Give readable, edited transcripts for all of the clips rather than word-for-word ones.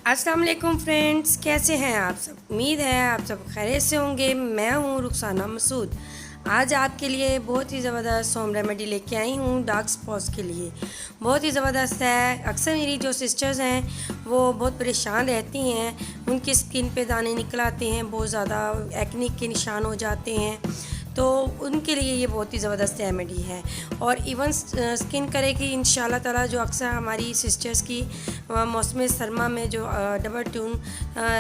अस्सलाम वालेकुम फ्रेंड्स, कैसे हैं आप सब। उम्मीद है आप सब खैरियत से होंगे। मैं हूँ रुखसाना मसूद। आज आपके लिए बहुत ही ज़बरदस्त होम रेमेडी लेके आई हूँ डार्क स्पॉट्स के लिए। बहुत ही ज़बरदस्त है। अक्सर मेरी जो सिस्टर्स हैं वो बहुत परेशान रहती हैं, उनकी स्किन पे दाने निकल आते हैं, बहुत ज़्यादा एक्ने के निशान हो जाते हैं, तो उनके लिए ये बहुत ही ज़बरदस्त रेमेडी है। और इवन स्किन करेगी इंशाल्लाह ताला। जो अक्सर हमारी सिस्टर्स की मौसम सरमा में जो डबल ट्यून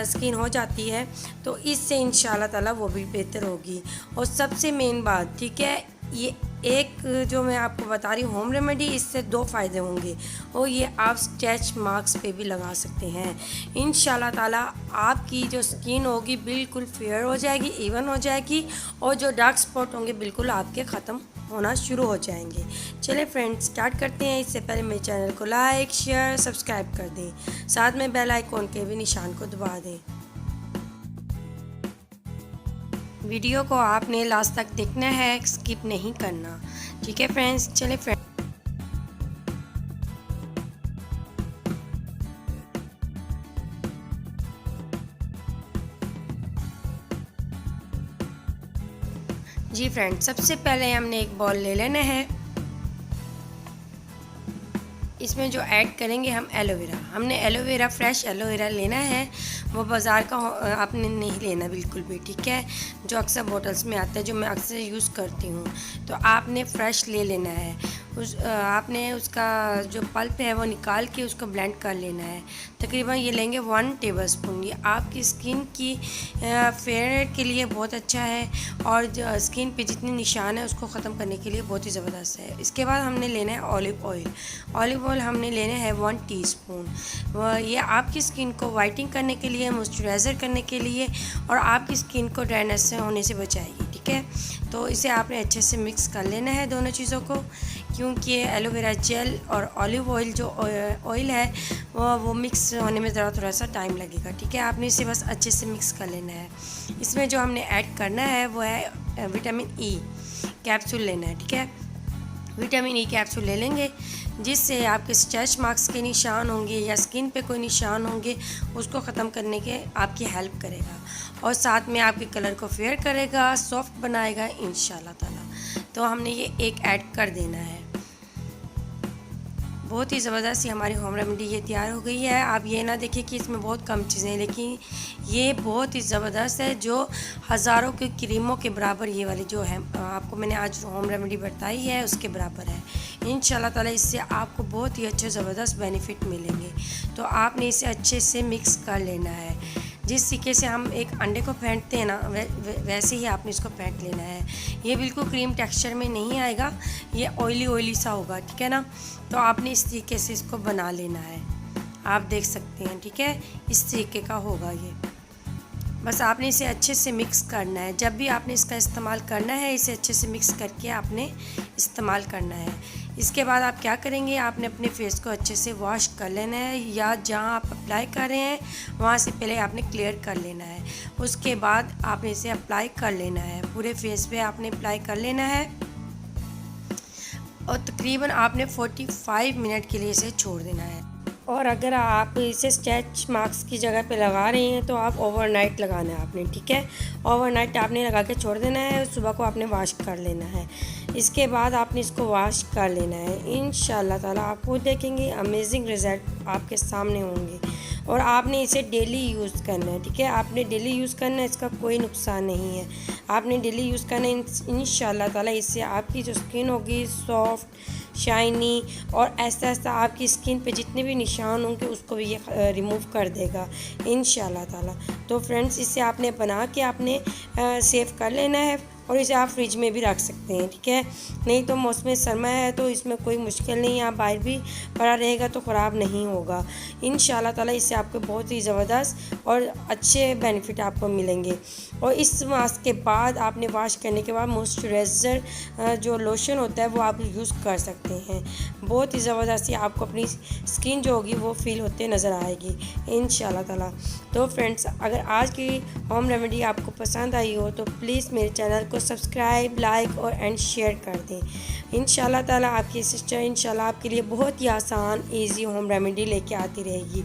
स्किन हो जाती है, तो इससे इंशाल्लाह ताला वो भी बेहतर होगी। और सबसे मेन बात, ठीक है, ये एक जो मैं आपको बता रही हूँ होम रेमेडी, इससे दो फ़ायदे होंगे और ये आप स्ट्रेच मार्क्स पे भी लगा सकते हैं। इंशाल्लाह ताला आपकी जो स्किन होगी बिल्कुल फेयर हो जाएगी, इवन हो जाएगी, और जो डार्क स्पॉट होंगे बिल्कुल आपके ख़त्म होना शुरू हो जाएंगे। चलिए फ्रेंड्स, स्टार्ट करते हैं। इससे पहले मेरे चैनल को लाइक शेयर सब्सक्राइब कर दें, साथ में बेल आइकॉन के भी निशान को दबा दें। वीडियो को आपने लास्ट तक देखना है, स्किप नहीं करना, ठीक है फ्रेंड्स। चलिए फ्रेंड्स, जी फ्रेंड्स, सबसे पहले हमने एक बॉल ले लेना है। इसमें जो ऐड करेंगे हम एलोवेरा, हमने एलोवेरा फ्रेश एलोवेरा लेना है। वो बाज़ार का आपने नहीं लेना बिल्कुल भी, ठीक है, जो अक्सर बोतल्स में आता है, जो मैं अक्सर यूज़ करती हूँ। तो आपने फ्रेश ले लेना है। आपने उसका जो पल्प है वो निकाल के उसको ब्लेंड कर लेना है। तकरीबन ये लेंगे 1 टेबलस्पून। ये आपकी स्किन की फेयरनेस के लिए बहुत अच्छा है, और जो स्किन पे जितने निशान है उसको ख़त्म करने के लिए बहुत ही ज़बरदस्त है। इसके बाद हमने लेना है ऑलिव ऑयल। ऑलिव ऑयल हमने लेना है 1 टीस्पून। ये आपकी स्किन को वाइटनिंग करने के लिए, मॉइस्चराइज़र करने के लिए, और आपकी स्किन को ड्राइनेस से होने से बचाएगी, ठीक है। तो इसे आपने अच्छे से मिक्स कर लेना है दोनों चीज़ों को, क्योंकि एलोवेरा जेल और ऑलिव ऑयल जो ऑयल है वो मिक्स होने में ज़रा थोड़ा सा टाइम लगेगा, ठीक है। आपने इसे बस अच्छे से मिक्स कर लेना है। इसमें जो हमने ऐड करना है वो है विटामिन ई कैप्सूल लेना है, ठीक है। विटामिन ई कैप्सूल ले लेंगे, जिससे आपके स्ट्रेच मार्क्स के निशान होंगे या स्किन पे कोई निशान होंगे उसको ख़त्म करने के आपकी हेल्प करेगा, और साथ में आपके कलर को फेयर करेगा, सॉफ्ट बनाएगा इंशाल्लाह ताला। तो हमने ये एक ऐड कर देना है। बहुत ही ज़बरदस्त हमारी होम रेमेडी ये तैयार हो गई है। आप ये ना देखिए कि इसमें बहुत कम चीज़ें हैं, लेकिन ये बहुत ही ज़बरदस्त है, जो हज़ारों की क्रीमों के बराबर ये वाली जो है आपको मैंने आज होम रेमेडी बताई है उसके बराबर है। इंशाल्लाह ताला इससे आपको बहुत ही अच्छे ज़बरदस्त बेनिफिट मिलेंगे। तो आपने इसे अच्छे से मिक्स कर लेना है। जिस तरीके से हम एक अंडे को फेंटते हैं ना, वैसे ही आपने इसको फेंट लेना है। ये बिल्कुल क्रीम टेक्सचर में नहीं आएगा, ये ऑयली ऑयली सा होगा, ठीक है ना। तो आपने इस तरीके से इसको बना लेना है। आप देख सकते हैं, ठीक है, इस तरीके का होगा ये। बस आपने इसे अच्छे से मिक्स करना है। जब भी आपने इसका इस्तेमाल करना है, इसे अच्छे से मिक्स करके आपने इस्तेमाल करना है। इसके बाद आप क्या करेंगे, आपने अपने फेस को अच्छे से वॉश कर लेना है, या जहाँ आप अप्लाई कर रहे हैं वहाँ से पहले आपने क्लियर कर लेना है। उसके बाद आपने इसे अप्लाई कर लेना है, पूरे फेस पे आपने अप्लाई कर लेना है, और तकरीबन आपने 45 मिनट के लिए इसे छोड़ देना है। और अगर आप इसे स्ट्रेच मार्क्स की जगह पे लगा रही हैं तो आप ओवरनाइट लगाना है आपने, ठीक है। ओवरनाइट आपने लगा के छोड़ देना है, सुबह को आपने वॉश कर लेना है। इसके बाद आपने इसको वॉश कर लेना है। इंशाल्लाह ताला आप खुद देखेंगे अमेजिंग रिज़ल्ट आपके सामने होंगे। और आपने इसे डेली यूज़ करना है, ठीक है। आपने डेली यूज़ करना है, इसका कोई नुकसान नहीं है। आपने डेली यूज़ करना है। इंशाल्लाह ताला इससे आपकी जो स्किन होगी सॉफ्ट, शाइनी, और ऐसा ऐसा आपकी स्किन पे जितने भी निशान होंगे उसको भी ये रिमूव कर देगा इंशाल्लाह ताला। तो फ्रेंड्स, इसे आपने बना के आपने सेव कर लेना है, और इसे आप फ्रिज में भी रख सकते हैं, ठीक है। नहीं तो मौसम सरमा है तो इसमें कोई मुश्किल नहीं है, आप बाहर भी पड़ा रहेगा तो ख़राब नहीं होगा इंशाल्लाह ताला। इससे आपको बहुत ही ज़बरदस्त और अच्छे बेनिफिट आपको मिलेंगे। और इस मास्क के बाद आपने वॉश करने के बाद मॉइस्चराइज़र जो लोशन होता है वो आप यूज़ कर सकते हैं। बहुत ही ज़बरदस्त आपको अपनी स्किन जो होगी वो फील होते नज़र आएगी इंशाल्लाह ताला। तो फ्रेंड्स, अगर आज की होम रेमेडी आपको पसंद आई हो तो प्लीज़ मेरे चैनल को सब्सक्राइब, लाइक और एंड शेयर कर दें। इंशाल्लाह ताला आपकी सिस्टर इंशाल्लाह आपके लिए बहुत ही आसान ईजी होम रेमेडी लेके आती रहेगी।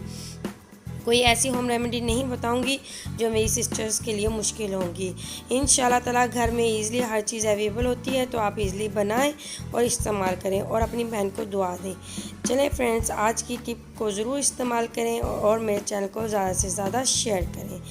कोई ऐसी होम रेमेडी नहीं बताऊंगी जो मेरी सिस्टर्स के लिए मुश्किल होंगी। इंशाल्लाह ताला घर में ईज़िली हर चीज़ अवेलेबल होती है, तो आप इज़िली बनाएं और इस्तेमाल करें और अपनी बहन को दुआ दें। चलें फ्रेंड्स, आज की टिप को ज़रूर इस्तेमाल करें और मेरे चैनल को ज़्यादा से ज़्यादा शेयर करें।